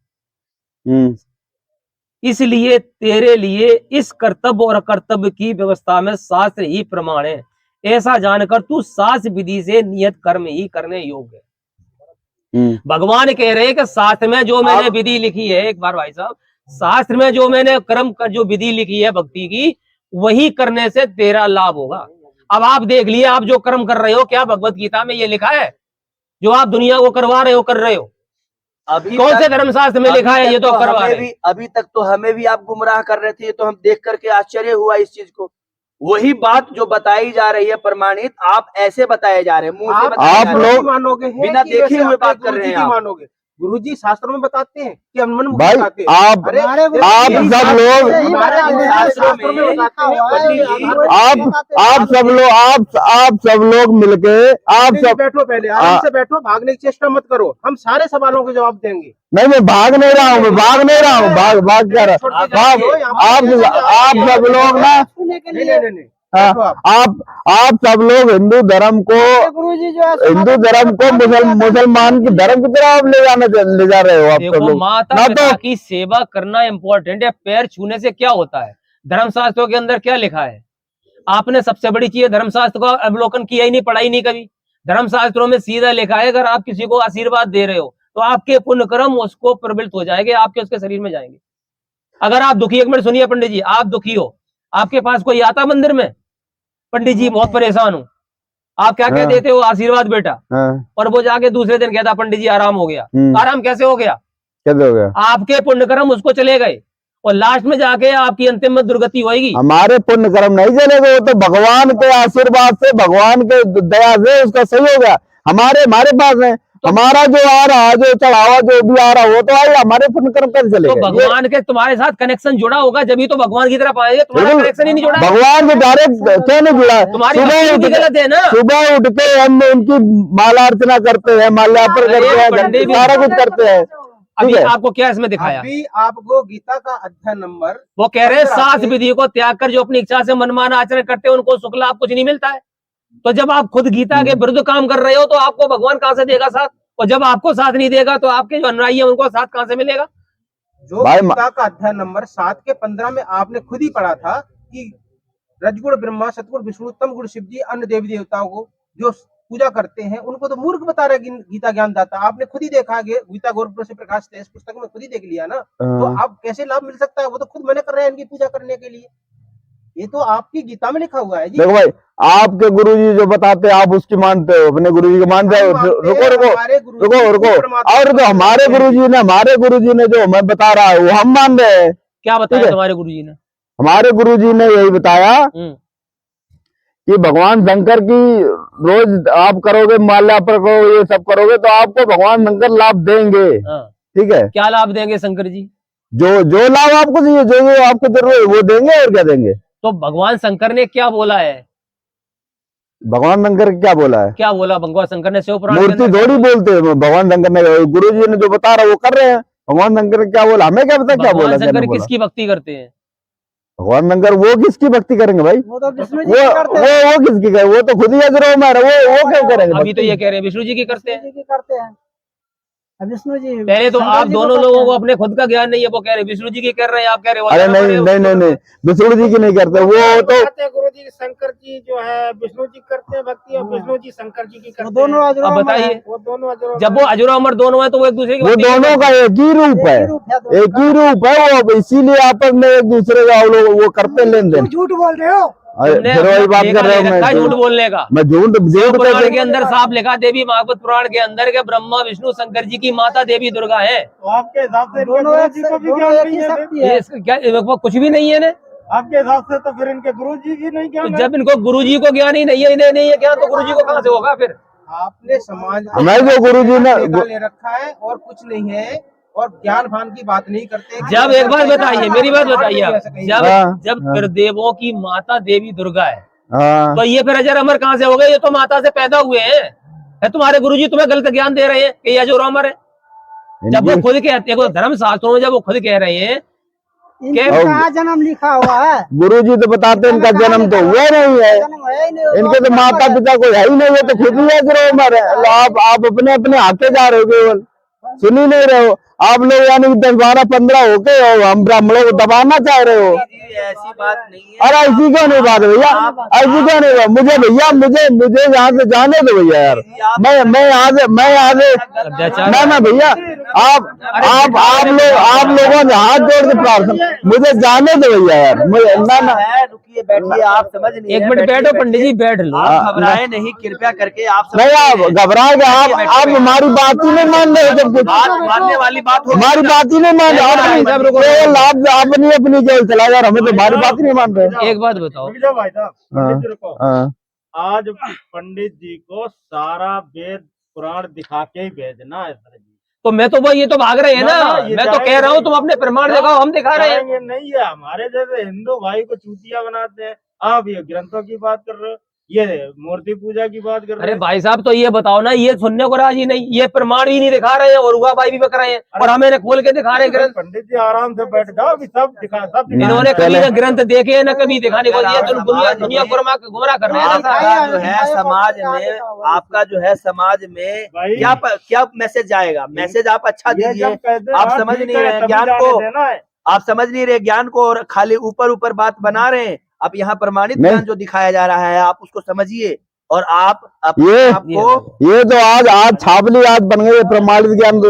I: इसलिए तेरे लिए इस कर्तव्य और अकर्तव्य की व्यवस्था में शास्त्र ही प्रमाण है। ऐसा जानकर तू शास्त्र विधि से नियत कर्म ही करने योग्य है। भगवान कह रहे हैं कि शास्त्र में जो मैंने विधि लिखी है, एक बार भाई साहब, शास्त्र में जो मैंने कर्म का जो विधि लिखी है भक्ति की, वही करने से तेरा लाभ होगा। अब आप देख लिए, आप जो कर्म कर रहे हो, क्या भगवत गीता में ये लिखा है? जो आप दुनिया को करवा रहे हो, कर रहे हो?
H: अभी
I: कौन से धर्मशास्त्र में लिखा है ये तो करवा रहे हैं?
H: अभी तक तो हमें भी आप गुमराह कर रहे थे, तो हम देख करके आश्चर्य हुआ इस चीज को। वही बात जो बताई जा रही है प्रमाणित, आप ऐसे बताए जा रहे हैं, मुंह से बताए जा रहे हैं,
D: मानोगे
H: बिना देखे हुए बात कर रहे हैं आप।
D: मानोगे? गुरुजी शास्त्रों में बताते हैं कि हम मन
F: भाई आप सब लोग मिलके आप सब
D: बैठो, पहले आराम से बैठो, भागने की चेष्टा मत करो, हम सारे सवालों के जवाब देंगे।
F: नहीं, मैं भाग नहीं रहा हूँ, भाग कर आप सब लोग ना, आप सब लोग हिंदू धर्म को मुसलमान की धर्म की तरफ ले जा रहे हो आप सब लोग।
I: माता पिता की सेवा करना इम्पोर्टेंट है। पैर छूने से क्या होता है? धर्मशास्त्रों के अंदर क्या लिखा है? आपने सबसे बड़ी चीज धर्मशास्त्र का अवलोकन किया ही नहीं, पढ़ाई नहीं कभी। धर्मशास्त्रों में सीधा लिखा है, अगर आप किसी को आशीर्वाद दे रहे हो तो आपके पुण्य कर्म उसको प्रबलित हो जाएंगे, आपके उसके शरीर में जाएंगे। अगर आप दुखी, एक मिनट सुनिए पंडित जी, आप दुखी हो, आपके पास कोई आता मंदिर में, पंडित जी बहुत परेशान हूँ, आप क्या कह देते हो? आशीर्वाद बेटा। और वो जाके दूसरे दिन कहता पंडित जी आराम हो गया। आराम कैसे हो गया? आपके पुण्य कर्म उसको चले गए और लास्ट में जाके आपकी अंतिम में दुर्गति होगी।
F: हमारे पुण्य कर्म नहीं चले गए, तो भगवान के आशीर्वाद से, भगवान के दया से उसका सही हो गया। हमारे पास है, हमारा जो आ रहा, जो चढ़ावा जो भी आ रहा, वो तो आएगा, हमारे पुण्य कर्म कैसे चलेगा?
I: तो भगवान के तुम्हारे साथ कनेक्शन जुड़ा होगा, जब ही तो भगवान की तरफ आएंगे। तुम्हारा कनेक्शन ही नहीं जुड़ा,
F: भगवान के डायरेक्ट क्यों नहीं जुड़ा?
I: तुम्हारी गलत है ना।
F: सुबह उठ के हम उनकी माला अर्चना करते हैं, माल्यार्पण करते हैं, सारा कुछ करते हैं।
I: अभी आपको क्या इसमें दिखाया?
D: अभी आपको गीता का अध्याय नंबर,
I: वो कह रहे हैं शास्त्र विधि को त्याग कर जो अपनी इच्छा से मनमाना आचरण करते हैं उनको शुक्ल लाभ कुछ नहीं मिलता है। तो जब आप खुद गीता के विरुद्ध काम कर रहे हो तो आपको भगवान कहाँ से देगा साथ? और जब आपको साथ नहीं देगा तो आपके जो अनुयायी है उनको साथ कहाँ से मिलेगा?
D: जो गीता का अध्याय नंबर 7 के 15 में आपने खुद ही पढ़ा था कि रजगुण ब्रह्मा, सतगुण विष्णु, तम गुण शिव जी, अन्य देवी देवताओं को जो पूजा करते हैं उनको तो मूर्ख बता रहे गीता ज्ञान दाता। आपने खुद ही देखा, गीता गोरखपुर से प्रकाशित है, इस पुस्तक में खुद ही देख लिया ना। तो आप कैसे लाभ मिल सकता है? वो तो खुद मना कर रहे हैं इनकी पूजा करने के लिए। ये तो आपकी गीता में लिखा हुआ है जी।
F: देखो भाई, आपके गुरुजी जो बताते हैं आप उसकी मानते हो, अपने गुरुजी को मानते हो। रुको और जो हमारे गुरुजी ने जो हमें बता रहा है वो हम मान रहे हैं।
I: क्या बताया तुम्हारे गुरुजी ने?
F: हमारे गुरुजी ने यही बताया कि भगवान शंकर की रोज आप करोगे, माल्यार्पण करोगे, ये सब करोगे तो आपको भगवान शंकर लाभ देंगे। ठीक है?
I: क्या लाभ देंगे शंकर जी?
F: जो लाभ आपको चाहिए, जो आपको जरूरत है वो देंगे, और क्या देंगे।
I: तो भगवान शंकर ने क्या बोला है?
F: भगवान शंकर क्या बोला है?
I: क्या बोला भगवान शंकर ने? शिव पुराण
F: मूर्ति थोड़ी बोलते हैं, भगवान शंकर ने, गुरुजी ने जो बता रहा वो कर रहे हैं। भगवान शंकर क्या बोला, हमें क्या पता क्या बोला।
I: शंकर किसकी भक्ति करते हैं?
F: भगवान शंकर वो किसकी भक्ति करेंगे भाई? वो किसकी करे? वो तो खुद ही अजरो में वो क्या करेंगे?
I: अभी तो ये कह रहे हैं विष्णु जी की करते हैं।
J: विष्णु जी
I: पहले तो आप दोनों लोगों को अपने खुद का ज्ञान नहीं है, वो कह रहे विष्णु जी की कर रहे हैं, आप कह रहे हो
F: अरे नहीं, विष्णु जी की नहीं करते वो तो।
J: गुरु जी शंकर जी जो है विष्णु जी करते हैं भक्ति, और विष्णु जी शंकर जी की करते हैं। दोनों
I: अब बताइए,
J: वो दोनों
I: जब वो अजरो अमर दोनों है तो वो एक दूसरे
F: वो दोनों का एक ही रूप है, वो इसीलिए आपस में एक दूसरे का लोग वो करते लेन देन।
J: झूठ बोल रहे हो?
F: फिर वही बात कर रहा हूँ मैं,
I: झूठ बोलने का।
F: मैं झूठ
I: पुराण के अंदर साफ लिखा, देवी भागवत पुराण के अंदर के ब्रह्मा विष्णु शंकर जी की माता देवी दुर्गा है।
J: तो आपके हिसाब से
I: क्या कुछ भी नहीं है ना?
J: आपके हिसाब से तो फिर इनके गुरु जी की नहीं ज्ञान?
I: जब इनको गुरु जी को ज्ञान ही नहीं है, इन्हें नहीं है ज्ञान, तो गुरु जी को कहाँ से होगा? फिर
D: आपने समाज
F: हमें जो गुरु जी ने
D: ले रखा है और कुछ नहीं है, और ज्ञान भान की बात नहीं करते।
I: जब एक बात बताइए, मेरी बात बताइए आप, जब फिर देवों की माता देवी दुर्गा है तो ये फिर अजर अमर कहाँ से हो गए? ये तो माता से पैदा हुए हैं। तुम्हारे गुरुजी तुम्हें गलत ज्ञान दे रहे हैं कि ये अजर अमर है। जब वो खुद कहते हैं, धर्म शास्त्रों में जब वो खुद कह रहे हैं
J: इनका जन्म लिखा हुआ है।
F: गुरु जी तो बताते हैं इनका जन्म तो हुआ नहीं है, इनके तो माता पिता कोई है ही नहीं, है तो खुद ही है जो मर है। आप अपने अपने हाथे जा रहे हो, केवल सुन ही नहीं रहे हो आप लोग, यानी 10, 12, 15 होके हो हम ब्राह्मणों को दबाना चाह रहे हो।
H: ऐसी बात नहीं है।
F: अरे ऐसी क्यों नहीं बात भैया, ऐसी क्यों नहीं बात? मुझे भैया मुझे यहाँ से जाने दो भैया यार, मैं यहाँ से ना भैया, आप लोगों ने हाथ जोड़ के प्रार्थना, मुझे जाने दो भैया यार, मुझे ना
H: रुकिए, बैठिए, आप समझ नहीं,
I: एक मिनट बैठो पंडित जी, बैठ लो,
H: घबराए नहीं, कृपया करके आप
F: नहीं, आप घबराए, आप हमारी बात ही नहीं मान रहे, जब कुछ
H: मानने वाली बात हो,
F: हमारी बात ही नहीं मान रहे, आप अपनी जेल चला जा, हमें तो हमारी बात ही नहीं मान रहे।
I: एक बात बताओ
E: भाई साहब, पंडित जी रुको। आज पंडित जी को सारा वेद पुराण दिखा के ही भेजना है सर जी।
I: तो मैं तो वो ये तो भाग रहे हैं ना, मैं तो कह रहा हूँ तुम अपने प्रमाण दिखाओ, हम दिखा रहे हैं।
E: नहीं है, हमारे जैसे हिंदू भाई को चूतिया बनाते हैं, आप ये ग्रंथों की बात कर रहे हो, ये मूर्ति पूजा की बात कर रहे
I: अरे
E: हैं।
I: भाई साहब तो ये बताओ ना, ये सुनने को राजी नहीं, ये प्रमाण भी नहीं दिखा रहे हैं और हुआ भाई भी बक रहे हैं, और हमें खोल के दिखा रहे हैं ग्रंथ।
E: पंडित जी आराम से बैठ जाओ, अभी सब दिखा, सब
I: इन्होंने कभी ना ग्रंथ देखे हैं ना कभी दिखाने को, ये तो दुनिया गुमराह कर रहे हैं ना।
H: आपका जो है समाज में, आपका जो है समाज में क्या मैसेज जाएगा? मैसेज आप अच्छा दीजिए, आप समझ नहीं रहे ज्ञान को, आप समझ नहीं रहे ज्ञान को, और खाली ऊपर ऊपर बात बना रहे हैं। आप यहाँ प्रमाणित ज्ञान जो दिखाया जा रहा है आप उसको समझिए, और आप
F: ये तो आज छापली आज बन गई प्रमाणित ज्ञान,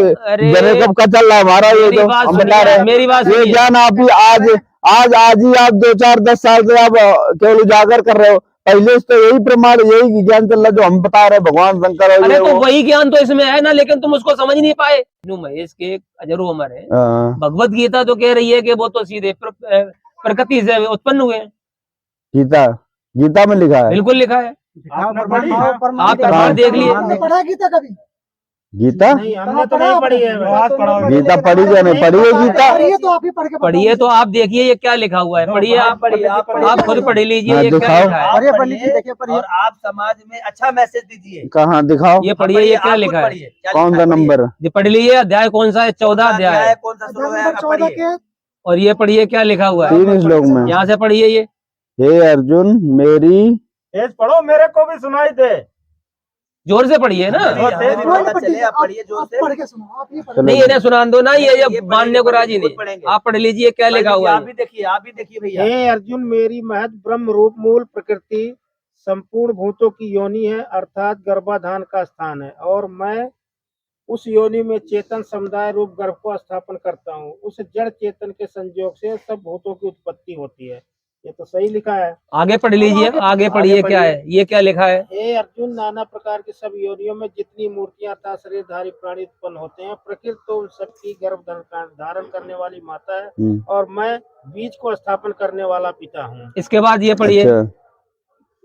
F: कब का चल रहा है हमारा, ये तो हम बता रहे हैं,
I: मेरी बात
F: ये ज्ञान आप ही आज ही आप 2, 4, 10 साल से आप केवल उजागर कर रहे हो, पहले से तो यही प्रमाण, यही ज्ञान चल रहा है जो हम बता रहे हैं, भगवान शंकर।
I: अरे तो वही ज्ञान तो इसमें है ना, लेकिन तुम उसको समझ नहीं पाए। महेश के अजरू अमर है, भगवत गीता तो कह रही है कि वो तो सीधे प्रकृति से उत्पन्न हुए हैं।
F: गीता में लिखा है,
I: बिल्कुल लिखा है, आप प्रमाण देख लिए।
J: पढ़ा गीता कभी?
F: गीता
E: हमने तो नहीं पढ़ी है,
F: गीता पढ़ी क्या नहीं पढ़ी है गीता?
J: तो आप ही पढ़ के
I: पढ़िए तो आप देखिए ये क्या लिखा हुआ है, पढ़िए आप खुद पढ़ लीजिए ये क्या लिखा है,
H: और आप समाज में अच्छा मैसेज दीजिए।
F: कहाँ दिखाओ,
I: ये पढ़िए ये क्या लिखा है,
F: कौन सा नंबर?
I: ये पढ़ लीजिए, अध्याय कौन सा है, 14 अध्याय,
H: कौन सा श्लोक है पढ़िए,
I: और ये पढ़िए क्या लिखा हुआ है
F: 3 श्लोक में।
I: यहाँ से पढ़िए ये,
F: हे अर्जुन मेरी,
E: पढ़ो, मेरे को भी सुनाई दे,
I: जोर से पढ़िए ना,
H: चले आप पढ़िए जोर से।
I: नहीं इन्हें सुना दो ना, ये मानने को राजी नहीं, आप पढ़ लीजिए क्या लिखा हुआ है।
H: आप भी देखिए भैया।
J: हे अर्जुन, मेरी महत ब्रह्म रूप मूल प्रकृति संपूर्ण भूतों की योनि है, अर्थात गर्भाधान का स्थान है, और मैं उस योनि में चेतन समुदाय रूप गर्भ को स्थापन करता हूँ। उस जड़ चेतन के संयोग से सब भूतों की उत्पत्ति होती है। ये तो सही लिखा है।
I: आगे पढ़ लीजिए, आगे पढ़िए क्या है, ये क्या लिखा है।
J: हे अर्जुन, नाना प्रकार की सब योनियों में जितनी मूर्तियां तथा शरीरधारी प्राणी उत्पन्न होते हैं, प्रकृति तो उन सबकी गर्भ धारण करने वाली माता है, और मैं बीज को स्थापन करने वाला पिता हूँ।
I: इसके बाद ये पढ़िए।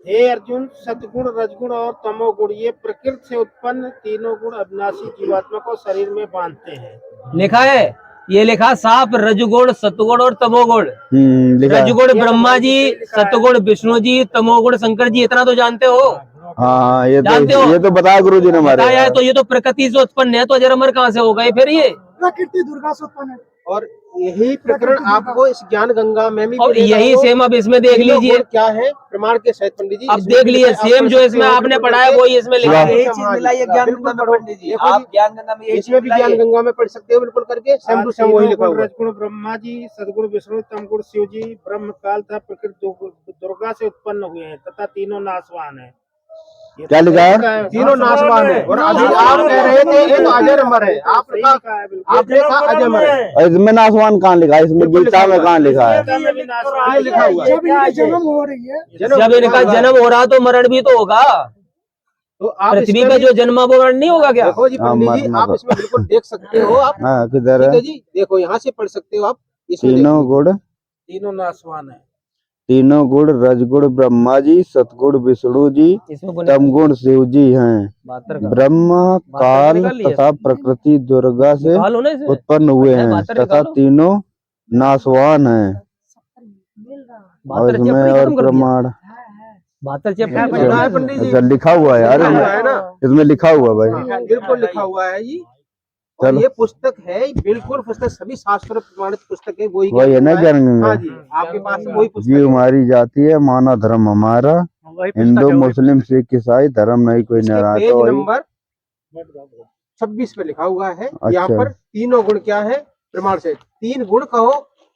J: हे अर्जुन, सतगुण रजगुण और तमोगुण ये प्रकृति से उत्पन्न तीनों गुण अविनाशी जीवात्मा को शरीर में बांधते हैं।
I: लिखा है, ये लिखा साफ रजगुण सतगुण और तमोगुण। रजगुण ब्रह्मा जी, सतगुण विष्णु जी, तमोगुण शंकर जी, इतना तो जानते हो।
F: हाँ ये
I: जानते हो?
F: ये तो बताया गुरु जी ने हमारे।
I: बताया है, तो ये तो प्रकृति से उत्पन्न है, तो अजर अमर कहाँ से हो गए फिर ये?
J: प्रकृति दुर्गा से उत्पन्न है,
D: और यही प्रकरण आपको इस ज्ञान गंगा में भी
I: और यही सेम अब इसमें देख लीजिए
D: क्या है प्रमाण के सहित पंडित जी।
I: अब देख लीजिए सेम जो इसमें आपने पढ़ा है वो इसमें लिखा है।
H: यही चीज मिला ये ज्ञान गंगा में पंडित जी, आप ज्ञान गंगा में
D: इसमें भी ज्ञान गंगा में पढ़ सकते हो बिल्कुल करके, सेम टू सेम वही लिखा हुआ है।
J: रजगुण ब्रह्मा जी, सदगुण विष्णु, तमगुण शिव जी, ब्रह्म काल था प्रकृति दुर्गा से उत्पन्न हुए हैं तथा तीनों नाशवान है।
F: क्या लिखा है?
D: तीनों नाशवान है। और अभी आप कह रहे थे ये तो अजर अमर है, आपने कहा अजर अमर है।
F: इसमें नासवान कहाँ लिखा है? इसमें गीता में कहाँ लिखा है?
D: लिखा हुआ है
J: जन्म हो रही है,
I: जब इनका जन्म हो रहा तो मरण भी तो होगा।
D: तो आप
I: पृथ्वी का जो जन्म वो मरण नहीं होगा क्या?
D: देखो जी पंडित जी, आप इसमें बिल्कुल देख सकते हो। आप
F: किधर है
D: जी? देखो यहाँ से पढ़ सकते हो आप।
F: तीनों गुण,
J: तीनों नाशवान है।
F: तीनों गुण रजगुण ब्रह्मा जी, सतगुण विष्णु जी, तमगुण शिव जी हैं। ब्रह्म काल तथा प्रकृति दुर्गा से उत्पन्न हुए हैं तथा तीनों नाशवान हैं। और इसमें और प्रमाण अच्छा लिखा हुआ है यार, इसमें लिखा हुआ भाई,
D: बिल्कुल लिखा हुआ है जी। और ये पुस्तक है बिल्कुल पुस्तक, सभी शास्त्र प्रमाणित पुस्तक है, वही
F: है ना ज्ञान
D: हाँ जी, आपके पास वही पुस्तक
F: जी। हमारी जाति है, माना धर्म हमारा, हिंदू मुस्लिम सिख ईसाई धर्म नहीं कोई नाराज।
D: पेज नंबर 26 पे लिखा हुआ है। यहाँ पर तीनों गुण क्या है प्रमाण से, 3 गुण कहो,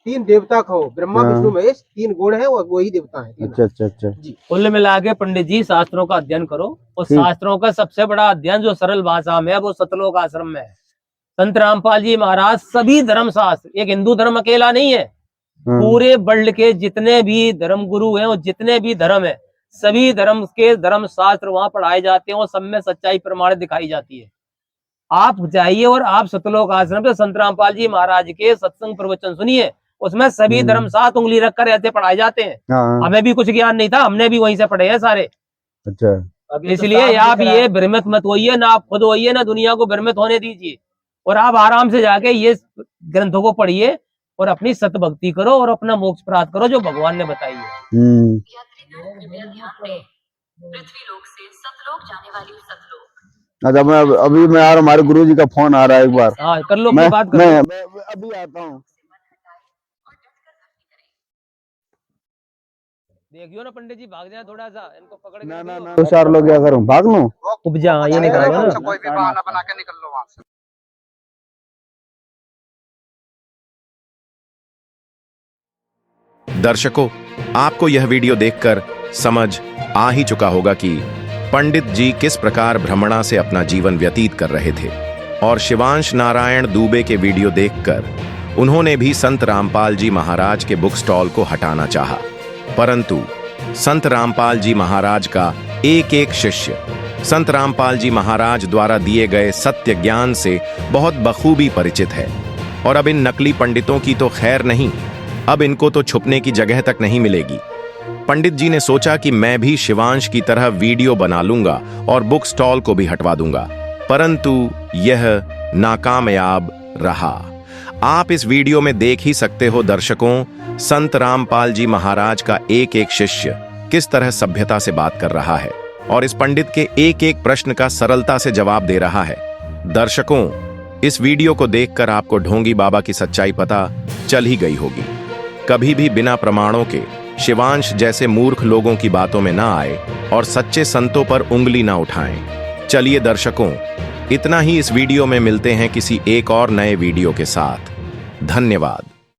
D: 3 देवता कहो, ब्रह्मा विष्णु महेश 3 गुण है और वही देवता है।
F: अच्छा
D: जी।
I: कुल मिला के पंडित जी शास्त्रों का अध्ययन करो, और शास्त्रों का सबसे बड़ा अध्ययन जो सरल भाषा में है वो सतलोक आश्रम में है। संत रामपाल जी महाराज सभी धर्म शास्त्र, एक हिंदू धर्म अकेला नहीं है, पूरे वर्ल्ड के जितने भी धर्म गुरु हैं और जितने भी धर्म है, सभी धर्म के धर्म शास्त्र वहाँ पढ़ाए जाते हैं और सब में सच्चाई प्रमाणित दिखाई जाती है। आप जाइए और आप सतलोक आश्रम से संत रामपाल जी महाराज के सत्संग प्रवचन सुनिए, उसमें सभी धर्म साथ उंगली रखकर ऐसे पढ़ाए जाते हैं। हमें भी कुछ ज्ञान नहीं था, हमने भी वहीं से पढ़े हैं सारे।
F: अच्छा,
I: इसलिए आप ये भ्रमित मत होइए, ना आप खुद होइए ना दुनिया को भ्रमित होने दीजिए, और आप आराम से जाके ये ग्रंथों को पढ़िए और अपनी सत भक्ति करो और अपना मोक्ष प्राप्त करो जो भगवान ने बताई है।
F: अच्छा, मैं अभी मैं यार हमारे गुरुजी का फोन आ रहा है, एक बार
I: हाँ कर लो,
F: मैं
I: बात कर
F: मैं अभी आता हूँ।
I: देखियो ना पंडित जी, भाग जाए थोड़ा सा, इनको पकड़ के
F: ना 2-4 लोग क्या करूँ, भाग लूं?
I: उपजा ये नहीं करेगा ना।
D: कोई भी बहाना बना के निकल लो वहां से।
C: दर्शकों, आपको यह वीडियो देखकर समझ आ ही चुका होगा कि पंडित जी किस प्रकार भ्रमणा से अपना जीवन व्यतीत कर रहे थे, और शिवांश नारायण दुबे के वीडियो देखकर उन्होंने भी संत रामपाल जी महाराज के बुक स्टॉल को हटाना चाहा, परंतु संत रामपाल जी महाराज का एक एक शिष्य संत रामपाल जी महाराज द्वारा दिए गए सत्य ज्ञान से बहुत बखूबी परिचित है। और अब इन नकली पंडितों की तो खैर नहीं, अब इनको तो छुपने की जगह तक नहीं मिलेगी। पंडित जी ने सोचा कि मैं भी शिवांश की तरह वीडियो बना लूंगा और बुक स्टॉल को भी हटवा दूंगा, परंतु यह नाकामयाब रहा। आप इस वीडियो में देख ही सकते हो दर्शकों, संत रामपाल जी महाराज का एक एक शिष्य किस तरह सभ्यता से बात कर रहा है और इस पंडित के एक एक प्रश्न का सरलता से जवाब दे रहा है। दर्शकों, इस वीडियो को देखकर आपको ढोंगी बाबा की सच्चाई पता चल ही गई होगी। कभी भी बिना प्रमाणों के शिवांश जैसे मूर्ख लोगों की बातों में ना आए और सच्चे संतों पर उंगली ना उठाएं। चलिए दर्शकों, इतना ही इस वीडियो में, मिलते हैं किसी एक और नए वीडियो के साथ। धन्यवाद।